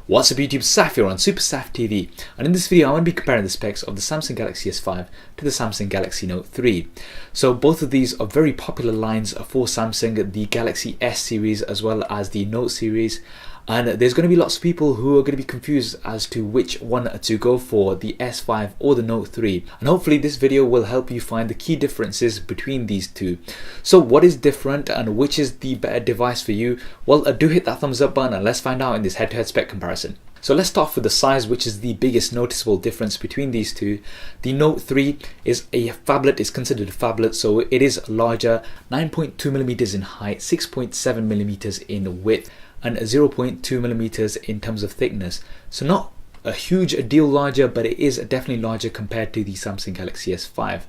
What's up YouTube, Saf here on Super Saf TV, and in this video I'm going to be comparing the specs of the Samsung Galaxy S5 to the Samsung Galaxy Note 3. So both of these are very popular lines for Samsung, the Galaxy S series as well as the Note series, and there's going to be lots of people who are going to be confused as to which one to go for, the S5 or the Note 3, and hopefully this video will help you find the key differences between these two. So what is different and which is the better device for you? Well, do hit that thumbs up button and let's find out in this head-to-head spec comparison. So let's start off with the size, which is the biggest noticeable difference between these two. The Note 3 is a phablet, it's considered a phablet, so it is larger, 9.2mm in height, 6.7mm in width, and 0.2mm in terms of thickness. So not a huge deal larger, but it is definitely larger compared to the Samsung Galaxy S5.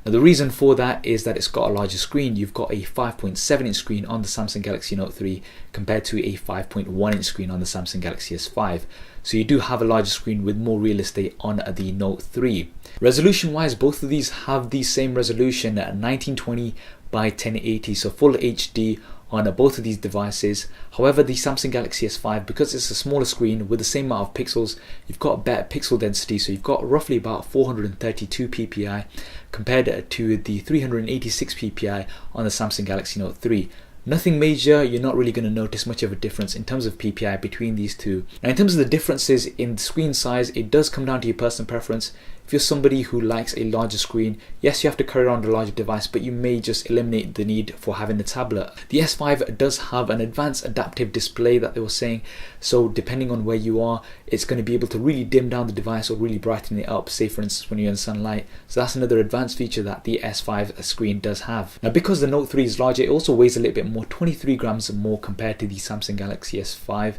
Now the reason for that is that it's got a larger screen. You've got a 5.7 inch screen on the Samsung Galaxy Note 3 compared to a 5.1 inch screen on the Samsung Galaxy S5. So you do have a larger screen with more real estate on the Note 3. Resolution wise, both of these have the same resolution at 1920 by 1080, so full HD on both of these devices. However, the Samsung Galaxy S5, because it's a smaller screen with the same amount of pixels, you've got a better pixel density, so you've got roughly about 432 ppi compared to the 386 ppi on the Samsung Galaxy Note 3. Nothing major, you're not really going to notice much of a difference in terms of ppi between these two. Now in terms of the differences in screen size, it does come down to your personal preference. If you're somebody who likes a larger screen, yes, you have to carry around a larger device, but you may just eliminate the need for having a tablet. The S5 does have an advanced adaptive display that they were saying, so depending on where you are, it's going to be able to really dim down the device or really brighten it up, say for instance when you're in sunlight. So that's another advanced feature that the S5 screen does have. Now because the Note 3 is larger, it also weighs a little bit more, 23 grams more compared to the Samsung Galaxy S5.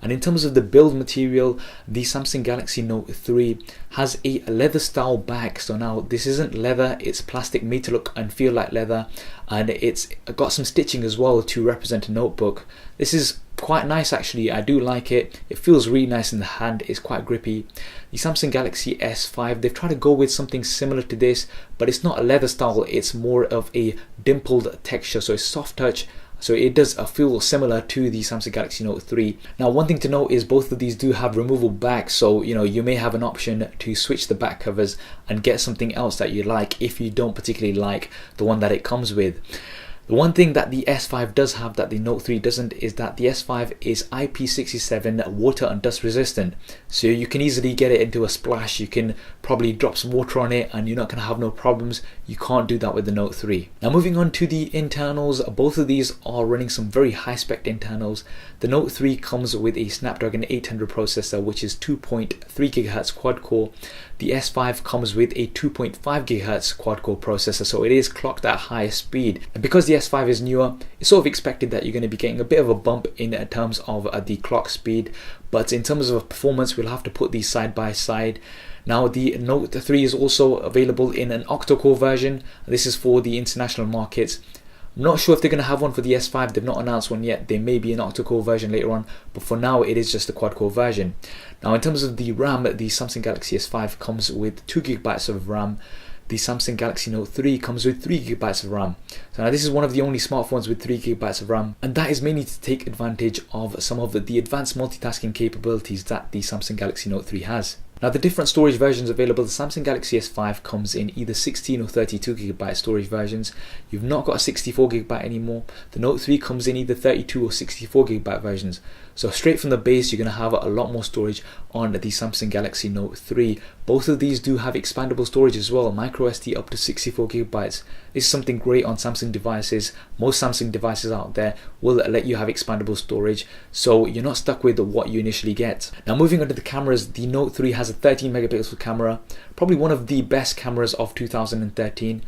And in terms of the build material, the Samsung Galaxy Note 3 has a leather style back. So now this isn't leather, it's plastic made to look and feel like leather, and it's got some stitching as well to represent a notebook. This is quite nice actually, I do like it. It feels really nice in the hand, it's quite grippy. The Samsung Galaxy S5, they've tried to go with something similar to this, but it's not a leather style, it's more of a dimpled texture, so it's soft touch. So it does feel similar to the Samsung Galaxy Note 3. Now one thing to note is both of these do have removable backs, so you may have an option to switch the back covers and get something else that you like if you don't particularly like the one that it comes with. The one thing that the S5 does have that the Note 3 doesn't is that the S5 is IP67 water and dust resistant. So you can easily get it into a splash, you can probably drop some water on it and you're not going to have no problems. You can't do that with the Note 3. Now moving on to the internals, both of these are running some very high spec internals. The Note 3 comes with a Snapdragon 800 processor, which is 2.3 GHz quad core. The S5 comes with a 2.5 GHz quad core processor, so it is clocked at higher speed. And because the S5 is newer, it's sort of expected that you're going to be getting a bit of a bump in terms of the clock speed, but in terms of performance, we'll have to put these side by side. Now the Note 3 is also available in an octa-core version. This is for the international markets. I'm not sure if they're going to have one for the S5, they've not announced one yet. There may be an octa-core version later on, but for now it is just a quad-core version. Now in terms of the RAM, the Samsung Galaxy S5 comes with 2GB of RAM. The Samsung Galaxy Note 3 comes with 3GB of RAM. So now this is one of the only smartphones with 3GB of RAM, and that is mainly to take advantage of some of the advanced multitasking capabilities that the Samsung Galaxy Note 3 has. Now the different storage versions available, the Samsung Galaxy S5 comes in either 16 or 32GB storage versions. You've not got a 64GB anymore. The Note 3 comes in either 32 or 64GB versions. So straight from the base, you're going to have a lot more storage on the Samsung Galaxy Note 3. Both of these do have expandable storage as well, micro SD up to 64GB. This is something great on Samsung devices. Most Samsung devices out there will let you have expandable storage, so you're not stuck with what you initially get. Now moving on to the cameras, the Note 3 has a 13 megapixel camera, probably one of the best cameras of 2013.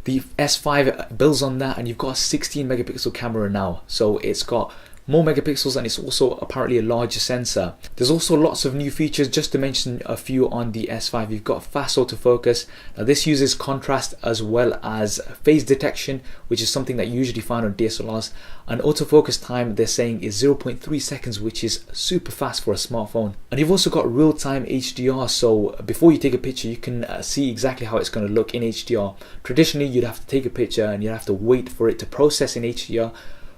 The S5 builds on that, and you've got a 16 megapixel camera now, so it's got more megapixels and it's also apparently a larger sensor. There's also lots of new features, just to mention a few on the S5. You've got fast autofocus. Now this uses contrast as well as phase detection, which is something that you usually find on DSLRs. And autofocus time, they're saying, is 0.3 seconds, which is super fast for a smartphone. And you've also got real-time HDR, so before you take a picture you can see exactly how it's going to look in HDR. Traditionally you'd have to take a picture and you'd have to wait for it to process in HDR,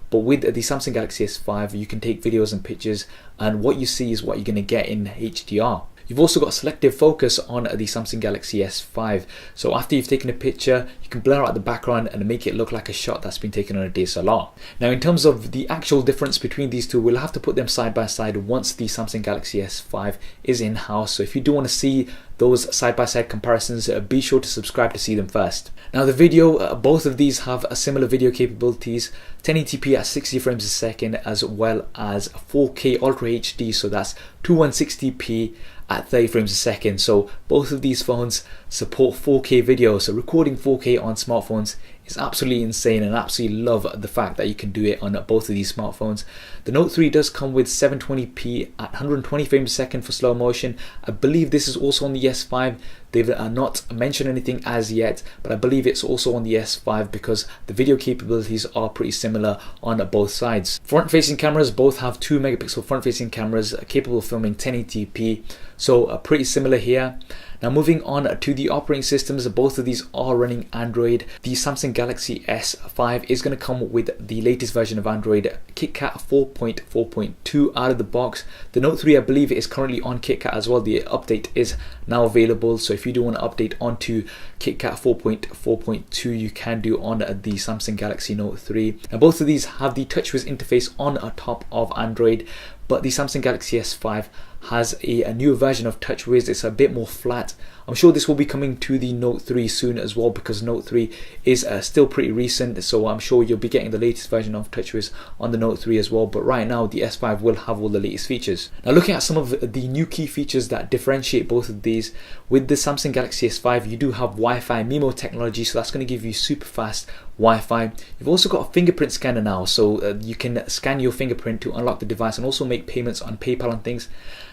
but with the Samsung Galaxy S5 you can take videos and pictures, and what you see is what you're going to get in HDR. You've also got selective focus on the Samsung Galaxy S5. So after you've taken a picture, you can blur out the background and make it look like a shot that's been taken on a DSLR. Now in terms of the actual difference between these two, we'll have to put them side by side once the Samsung Galaxy S5 is in-house. So if you do want to see those side-by-side comparisons, be sure to subscribe to see them first. Now the video, both of these have a similar video capabilities, 1080p at 60 frames a second, as well as 4K Ultra HD, so that's 2160p at 30 frames a second. So both of these phones support 4K video, so recording 4K on smartphones is absolutely insane, and I absolutely love the fact that you can do it on both of these smartphones. The Note 3 does come with 720p at 120 frames a second for slow motion. I believe this is also on the S5. They've not mentioned anything as yet, but I believe it's also on the S5 because the video capabilities are pretty similar on both sides. Front-facing cameras both have 2 megapixel front-facing cameras capable of filming 1080p, so pretty similar here. Now moving on to the operating systems, both of these are running Android. The Samsung Galaxy S5 is going to come with the latest version of Android, KitKat 4.4.2 out of the box. The Note 3 I believe is currently on KitKat as well. The update is now available, so if you do want to update onto KitKat 4.4.2 you can do on the Samsung Galaxy Note 3. Now both of these have the TouchWiz interface on top of Android, but the Samsung Galaxy S5 has a newer version of TouchWiz. It's a bit more flat. I'm sure this will be coming to the Note 3 soon as well, because Note 3 is still pretty recent, so I'm sure you'll be getting the latest version of TouchWiz on the Note 3 as well, but right now the S5 will have all the latest features. Now looking at some of the new key features that differentiate both of these, with the Samsung Galaxy S5 you do have Wi-Fi MIMO technology, so that's going to give you super fast Wi-Fi. You've also got a fingerprint scanner now, so you can scan your fingerprint to unlock the device and also make payments on PayPal and things.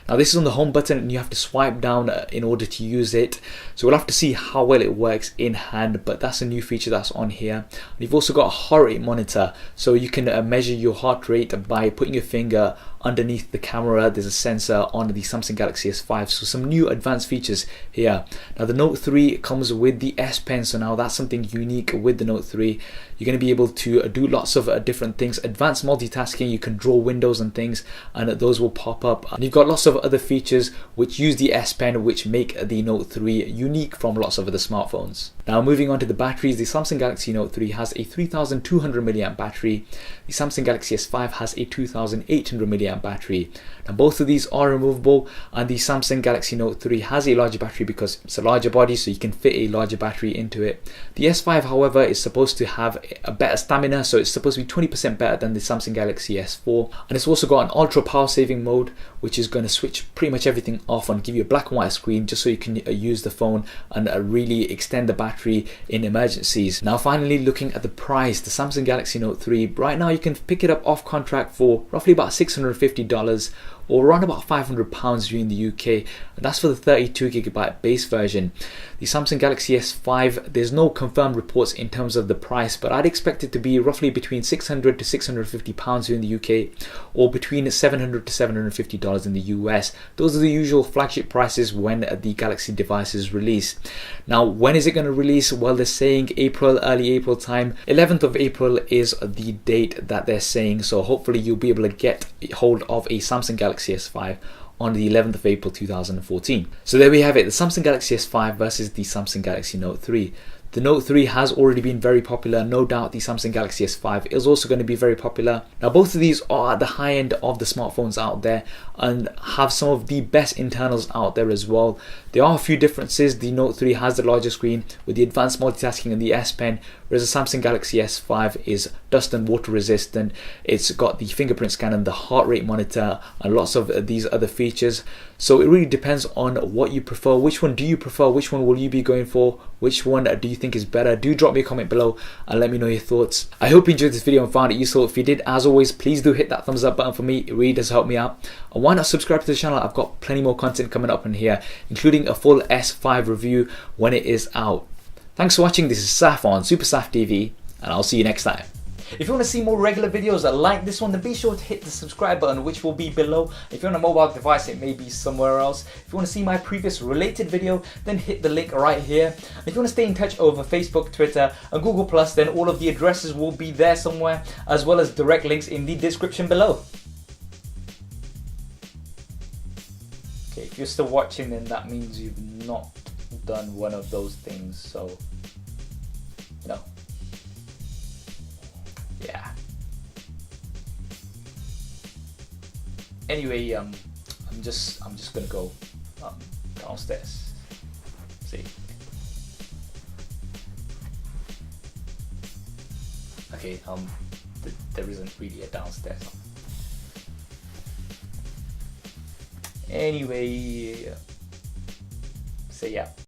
Now this is on the home button and you have to swipe down in order to use it, so we'll have to see how well it works in hand, but that's a new feature that's on here. And you've also got a heart rate monitor, so you can measure your heart rate by putting your finger underneath the camera. There's a sensor on the Samsung Galaxy S5, so some new advanced features here. Now the Note 3 comes with the S Pen, so now that's something unique with the Note 3. You're going to be able to do lots of different things, advanced multitasking, you can draw windows and things, and those will pop up. And you've got lots of other features which use the S Pen, which make the Note 3 unique from lots of other smartphones. Now moving on to the batteries, the Samsung Galaxy Note 3 has a 3200 mAh battery. The Samsung Galaxy S5 has a 2800 mAh battery. Now both of these are removable, and the Samsung Galaxy Note 3 has a larger battery because it's a larger body, so you can fit a larger battery into it. The S5 however is supposed to have a better stamina, so it's supposed to be 20% better than the Samsung Galaxy S4, and it's also got an ultra power saving mode which is going to switch pretty much everything off and give you a black and white screen just so you can use the phone and really extend the battery in emergencies. Now finally, looking at the price, the Samsung Galaxy Note 3 right now you can pick it up off contract for roughly about $650 or around about £500 here in the UK, and that's for the 32GB base version. The Samsung Galaxy S5, there's no confirmed reports in terms of the price, but I'd expect it to be roughly between £600 to £650 here in the UK, or between $700 to $750 in the US. Those are the usual flagship prices when the Galaxy device is released. Now when is it going to release? Well, they're saying April, early April time. 11th of April is the date that they're saying, so hopefully you'll be able to get hold of a Samsung Galaxy S5 on the 11th of April 2014. So there we have it, the Samsung Galaxy S5 versus the Samsung Galaxy Note 3. The Note 3 has already been very popular. No doubt the Samsung Galaxy S5 is also going to be very popular. Now both of these are at the high end of the smartphones out there and have some of the best internals out there as well. There are a few differences. The Note 3 has the larger screen with the advanced multitasking and the S Pen, whereas the Samsung Galaxy S5 is dust and water resistant. It's got the fingerprint scanner and the heart rate monitor and lots of these other features. So it really depends on what you prefer. Which one do you prefer? Which one will you be going for? Which one do you think is better? Do drop me a comment below and let me know your thoughts. I hope you enjoyed this video and found it useful. If you did, as always, please do hit that thumbs up button for me. It really does help me out. And why not subscribe to the channel? I've got plenty more content coming up in here, including a full S5 review when it is out. Thanks for watching. This is Saf on Super Saf TV, and I'll see you next time. If you want to see more regular videos like this one, then be sure to hit the subscribe button, which will be below. If you're on a mobile device, it may be somewhere else. If you want to see my previous related video, then hit the link right here. If you want to stay in touch over Facebook, Twitter and Google+, then all of the addresses will be there somewhere, as well as direct links in the description below. Okay, if you're still watching, then that means you've not done one of those things, so no. Yeah. Anyway, I'm just gonna go downstairs. See. Okay, there isn't really a downstairs. Anyway, so yeah.